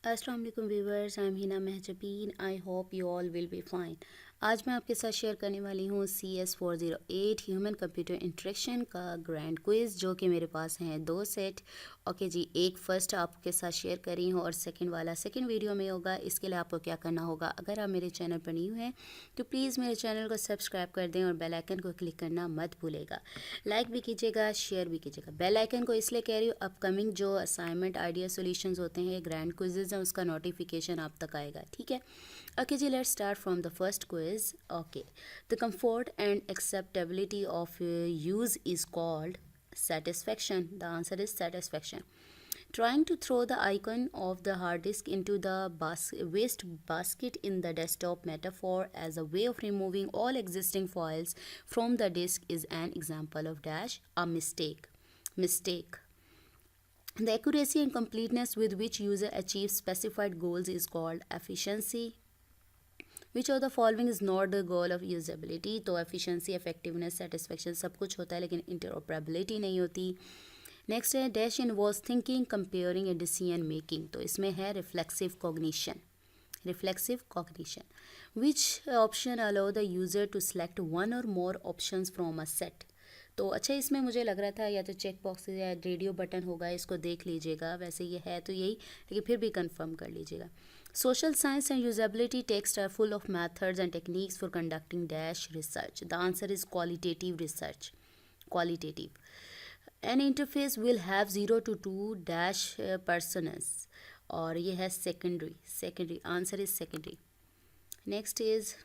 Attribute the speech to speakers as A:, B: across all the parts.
A: अस्सलाम वालेकुम viewers, I am Hina Mahjabeen. I hope you all will be fine. आज मैं आपके साथ शेयर करने वाली हूँ CS408 ह्यूमन कंप्यूटर इंटरेक्शन का ग्रैंड क्विज़, जो कि मेरे पास हैं 2 सेट। ओके जी, एक फ़र्स्ट आपके साथ शेयर करी हूँ और सेकंड वाला सेकंड वीडियो में होगा। इसके लिए आपको क्या करना होगा, अगर आप मेरे चैनल पर न्यू हैं तो प्लीज़ मेरे चैनल को सब्सक्राइब कर दें और बेल आइकन को क्लिक करना मत भूलेगा। लाइक भी कीजिएगा, शेयर भी कीजिएगा। बेल आइकन को इसलिए कह रही हूँ, अपकमिंग जो असाइनमेंट आइडिया सॉल्यूशंस होते हैं, ग्रैंड क्विज़ेज़ हैं, उसका नोटिफिकेशन आप तक आएगा। ठीक है, ओके जी, let's start from the first quiz. Okay, the comfort and acceptability of use is called satisfaction. The answer is satisfaction. Trying to throw the icon of the hard disk into the waste basket in the desktop metaphor as a way of removing all existing files from the disk is an example of dash a mistake. Mistake. The accuracy and completeness with which user achieves specified goals is called efficiency. Which of the following is not the goal of usability. तो efficiency, effectiveness, satisfaction सब कुछ होता है, लेकिन interoperability नहीं होती। Next है dash involves thinking, comparing and decision making. तो इसमें है reflexive cognition. Reflexive cognition. Which option allow the user to select one or more options from a set. तो अच्छा, इसमें मुझे लग रहा था या तो चेक बॉक्स या रेडियो बटन होगा, इसको देख लीजिएगा। वैसे ये है तो यही, लेकिन फिर भी कंफर्म कर लीजिएगा। Social science and usability texts are full of methods and techniques for conducting dash research. The answer is qualitative research. Qualitative. An interface will have 0 to 2 dash personas. और ये है secondary. Secondary. Answer is secondary. Next is,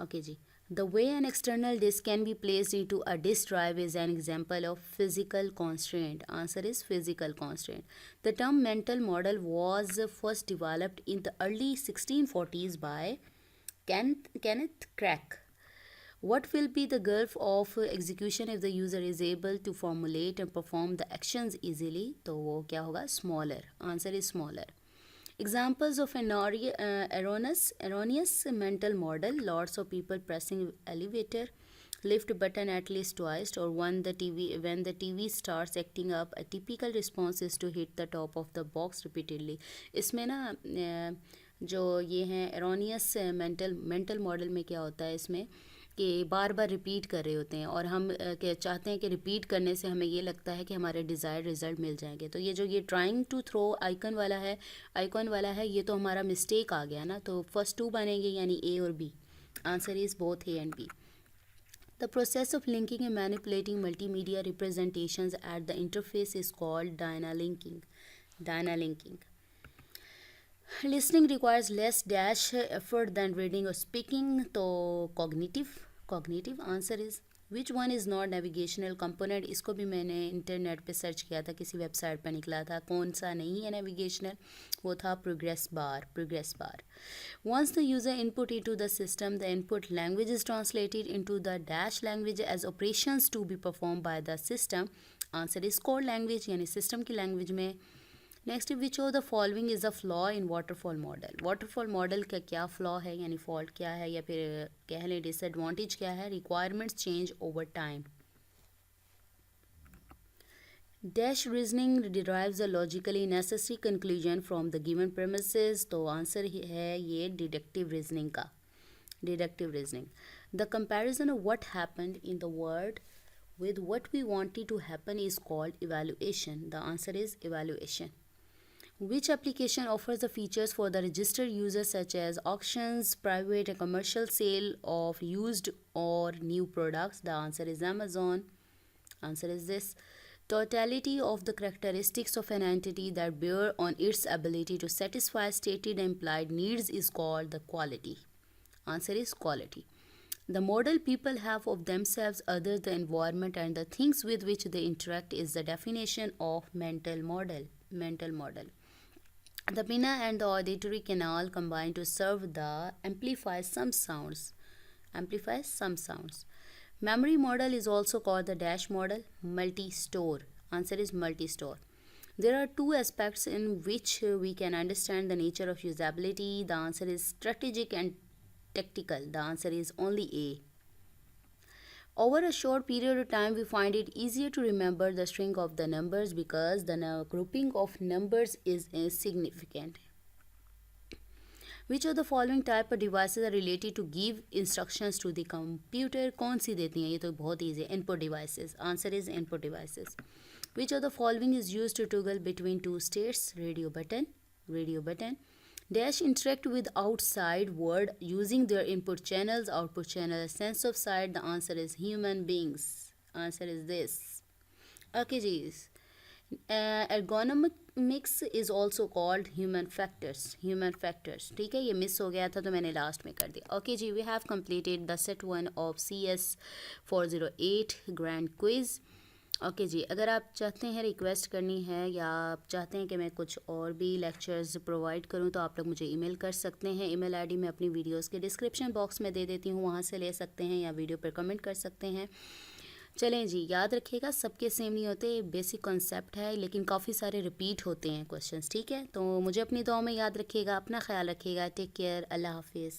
A: okay ji, the way an external disk can be placed into a disk drive is an example of physical constraint. Answer is physical constraint. The term mental model was first developed in the early 1640s by Kenneth Crack. What will be the gulf of execution if the user is able to formulate and perform the actions easily? तो वो क्या होगा? Smaller. Answer is smaller. Examples of an erroneous mental model: lots of people pressing elevator lift button at least twice, or when the TV starts acting up, a typical response is to hit the top of the box repeatedly. इसमें ना जो ये हैं erroneous mental model में क्या होता है इसमें कि बार बार रिपीट कर रहे होते हैं, और हम चाहते हैं कि रिपीट करने से हमें ये लगता है कि हमारे डिज़ायर्ड रिज़ल्ट मिल जाएंगे। तो ये जो ये ट्राइंग टू थ्रो आइकन वाला है, ये तो हमारा मिस्टेक आ गया ना। तो फर्स्ट टू बनेंगे, यानी ए और B. Answer is both A and B. The process of linking and manipulating multimedia representations at the interface is called dynalinking. Dynalinking. Listening requires less dash effort than reading or speaking. तो cognitive answer is, which one is not navigational component? इसको भी मैंने internet पे search किया था, किसी website पे निकला था। कौन सा नहीं है नेविगेशनल? वो था progress bar. Once the user input into the system, the input language is translated into the dash language as operations to be performed by the system. Answer is code language, यानी system की language में. Next, which of the following is a flaw in waterfall model? Waterfall model का क्या flaw है, यानी fault क्या है, या फिर कह लें डिसएडवांटेज क्या है? Requirements change over time. Dash reasoning derives a logically necessary conclusion from the given premises. तो आंसर है ये डिडक्टिव रीजनिंग का. Deductive reasoning. The comparison of what happened in the world with what we wanted to happen is called evaluation. The answer is evaluation. Which application offers the features for the registered users such as auctions, private and commercial sale of used or new products? The answer is Amazon. Answer is this. Totality of the characteristics of an entity that bear on its ability to satisfy stated and implied needs is called the quality. Answer is quality. The model people have of themselves, others, the environment, and the things with which they interact is the definition of mental model. Mental model. The pinna and the auditory canal combine to serve the amplify some sounds. Amplify some sounds. Memory model is also called the dash model. Multi-store. Answer is multi-store. There are two aspects in which we can understand the nature of usability. The answer is strategic and tactical. The answer is only A. Over a short period of time, we find it easier to remember the string of the numbers because the grouping of numbers is insignificant. Which of the following type of devices are related to give instructions to the computer? कौन सी देती हैं? ये तो बहुत easy है. Input devices. Answer is input devices. Which of the following is used to toggle between two states? Radio button. Radio button. Dash interact with outside world using their input channels, output channel, sense of sight. The answer is human beings. Answer is this. Okay, geez. Ergonomics is also called human factors. Human factors. ठीक है, ये miss हो गया था तो मैंने last में कर दिया. Okay जी, we have completed the set 1 of CS 408 grand quiz. Okay जी, अगर आप चाहते हैं रिक्वेस्ट करनी है या आप चाहते हैं कि मैं कुछ और भी लेक्चर्स प्रोवाइड करूं तो आप लोग मुझे ईमेल कर सकते हैं. ईमेल आईडी मैं अपनी वीडियोस के डिस्क्रिप्शन बॉक्स में दे देती हूं, वहां से ले सकते हैं या वीडियो पर कमेंट कर सकते हैं. चलें जी, याद रखिएगा सबके सेम नहीं होते, बेसिक कॉन्सेप्ट है लेकिन काफ़ी सारे रिपीट होते हैं क्वेश्चंस. ठीक है, तो मुझे अपनी दुआ में याद रखिएगा. अपना ख्याल रखिएगा. Take care. अल्लाह हाफिज़.